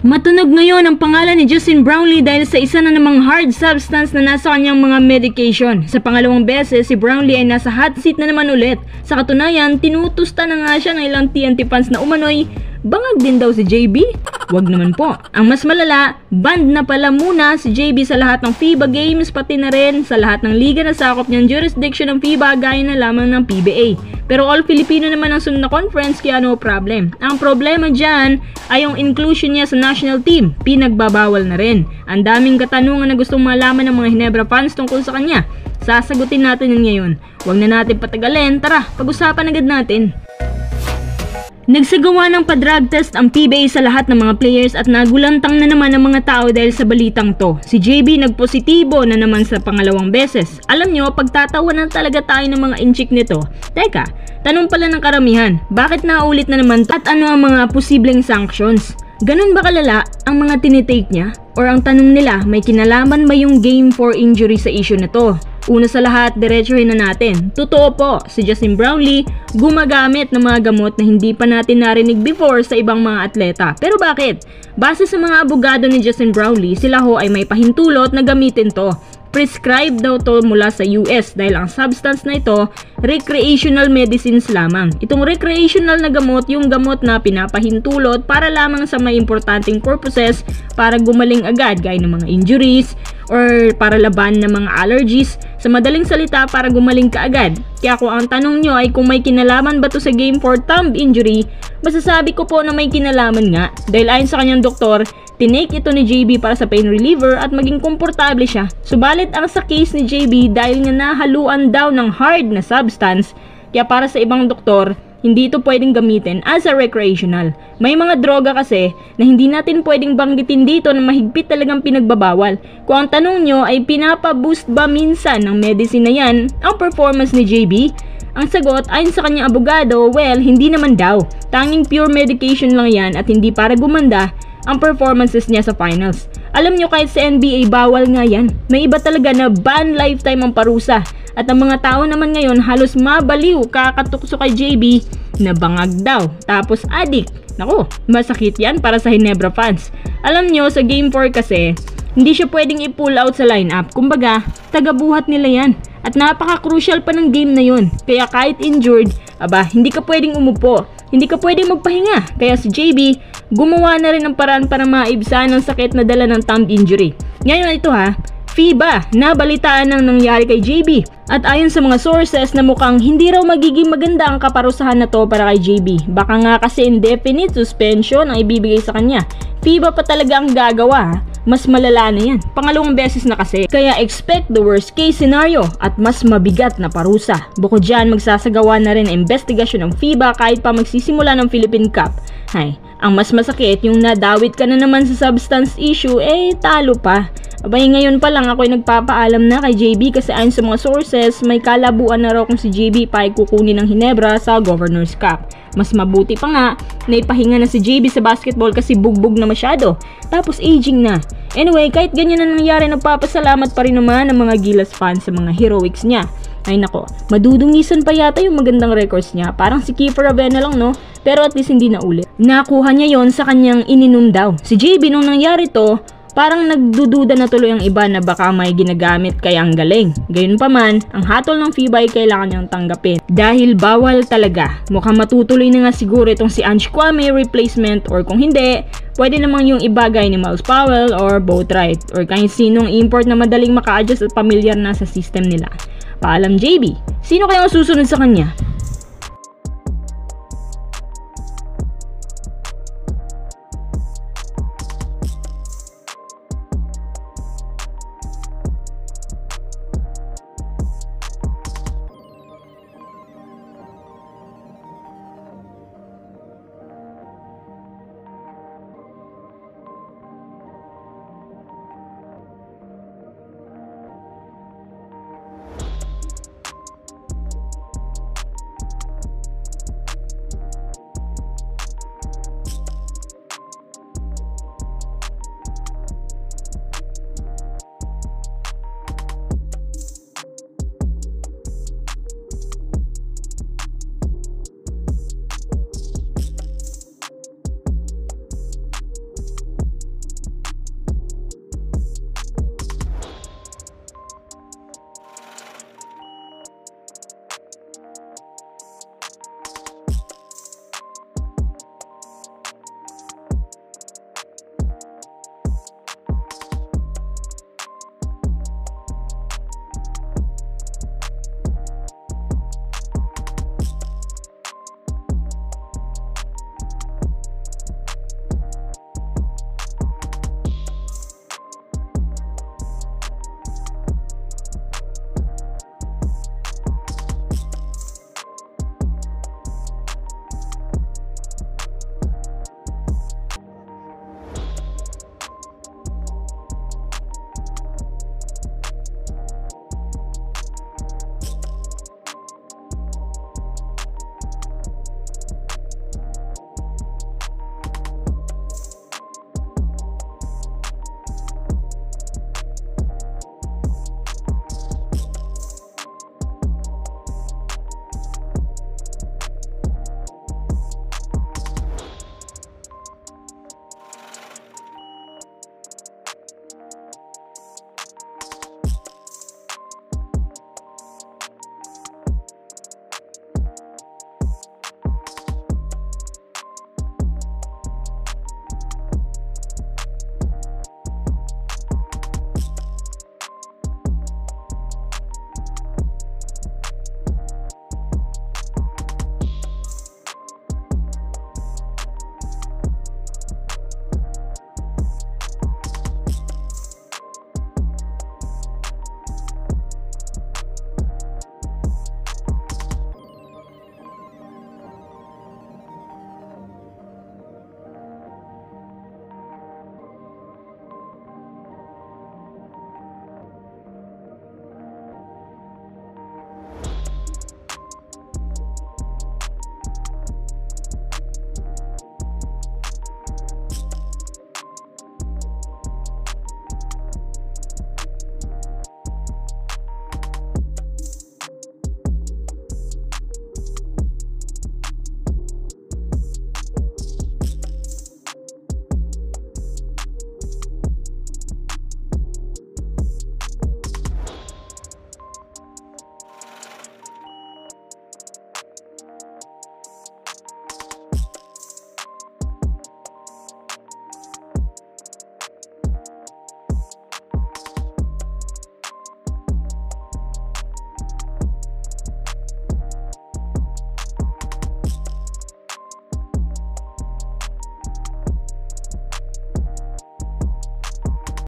Matunog ngayon ang pangalan ni Justin Brownlee dahil sa isa na namang hard substance na nasa kanyang mga medication. Sa pangalawang beses, si Brownlee ay nasa hot seat na naman ulit. Sa katunayan, tinutusta na nga siya ng ilang TNT fans na umano'y bangag din daw si JB? Wag naman po. Ang mas malala, banned na pala muna si JB sa lahat ng FIBA games pati na rin sa lahat ng liga na sakop niyang jurisdiction ng FIBA gaya na lamang ng PBA. Pero all Filipino naman ang sunod na conference kaya no problem. Ang problema dyan ay yung inclusion niya sa national team. Pinagbabawal na rin. Ang daming katanungan na gustong malaman ng mga Ginebra fans tungkol sa kanya. Sasagutin natin yun ngayon. Huwag na natin patagalin. Tara, pag-usapan agad natin. Nagsagawa ng pa-drug test ang PBA sa lahat ng mga players at nagulantang na naman ang mga tao dahil sa balitang to. Si JB nagpositibo na naman sa pangalawang beses. Alam nyo, pagtatawanan talaga tayo ng mga inchik nito. Teka, tanong pala ng karamihan, bakit naulit na naman to at ano ang mga posibleng sanctions? Ganun ba kalala ang mga tinitake niya? Or ang tanong nila, may kinalaman ba yung game for injury sa issue na to? Una sa lahat, diretsuhin na natin. Totoo po, si Justin Brownlee gumagamit ng mga gamot na hindi pa natin narinig before sa ibang mga atleta. Pero bakit? Base sa mga abogado ni Justin Brownlee, sila ho ay may pahintulot na gamitin to. Prescribed daw to mula sa US dahil ang substance na ito, recreational medicines lamang. Itong recreational na gamot, yung gamot na pinapahintulot para lamang sa may importanteng purposes para gumaling agad gaya ng mga injuries or para laban ng mga allergies. Sa madaling salita, para gumaling ka agad. Kaya kung ang tanong nyo ay kung may kinalaman ba to sa game for thumb injury, masasabi ko po na may kinalaman nga dahil ayon sa kanyang doktor, tinake ito ni JB para sa pain reliever at maging komportable siya. Subalit ang sa case ni JB dahil nga nahaluan daw ng hard na substance, kaya para sa ibang doktor, hindi ito pwedeng gamitin as a recreational. May mga droga kasi na hindi natin pwedeng banggitin dito na mahigpit talagang pinagbabawal. Kung ang tanong nyo ay pinapaboost ba minsan ng medicine na yan ang performance ni JB? Ang sagot ayon sa kanyang abogado, well, hindi naman daw. Tanging pure medication lang yan at hindi para gumanda ang performances niya sa finals. Alam nyo kahit sa NBA bawal nga yan. May iba talaga na ban lifetime ang parusa. At ang mga tao naman ngayon halos mabaliw kakatukso kay JB na bangag daw. Tapos addict. Naku, masakit yan para sa Ginebra fans. Alam nyo sa Game 4 kasi, hindi siya pwedeng i-pull out sa lineup. Kumbaga, tagabuhat nila yan. At napaka-crucial pa ng game na yun. Kaya kahit injured, hindi ka pwedeng umupo. Hindi ka pwedeng magpahinga. Kaya si JB, gumawa na rin ng paraan para maibsan ang sakit na dala ng thumb injury. Ngayon ito FIBA, nabalitaan ng nangyari kay JB. At ayon sa mga sources na mukhang hindi raw magiging maganda ang kaparusahan na to para kay JB. Baka nga kasi indefinite suspension ang ibibigay sa kanya. FIBA pa talaga ang gagawa. Mas malala na yan. Pangalawang beses na kasi. Kaya expect the worst case scenario at mas mabigat na parusa. Bukod dyan, magsasagawa na rin ang investigasyon ng FIBA kahit pa magsisimula ng Philippine Cup. Ang mas masakit yung nadawit ka na naman sa substance issue, talo pa. Ngayon pa lang ako'y nagpapaalam na kay JB kasi ayon sa mga sources, may kalabuan na raw kung si JB pa ay kukunin ng Ginebra sa Governor's Cup. Mas mabuti pa nga na ipahinga na si JB sa basketball kasi bugbog na masyado. Tapos aging na. Anyway, kahit ganyan na nangyari, nagpapasalamat pa rin naman ang mga Gilas fans sa mga heroics niya. Ay nako, madudungisan pa yata yung magandang records niya. Parang si Kiefer Ravena lang no? Pero at least hindi na ulit. Nakuha niya yon sa kanyang ininom daw. Si JB nung nangyari to, parang nagdududa na tuloy ang iba na baka may ginagamit kaya ang galing. Gayunpaman, ang hatol ng FIBA ay kailangan niyang tanggapin. Dahil bawal talaga. Mukhang matutuloy na nga siguro itong si Ange Kwame replacement or kung hindi, pwede namang yung ibagay ni Miles Powell or Boatwright or kahit sinong import na madaling maka-adjust at pamilyar na sa system nila. Paalam JB, sino kaya ang susunod sa kanya?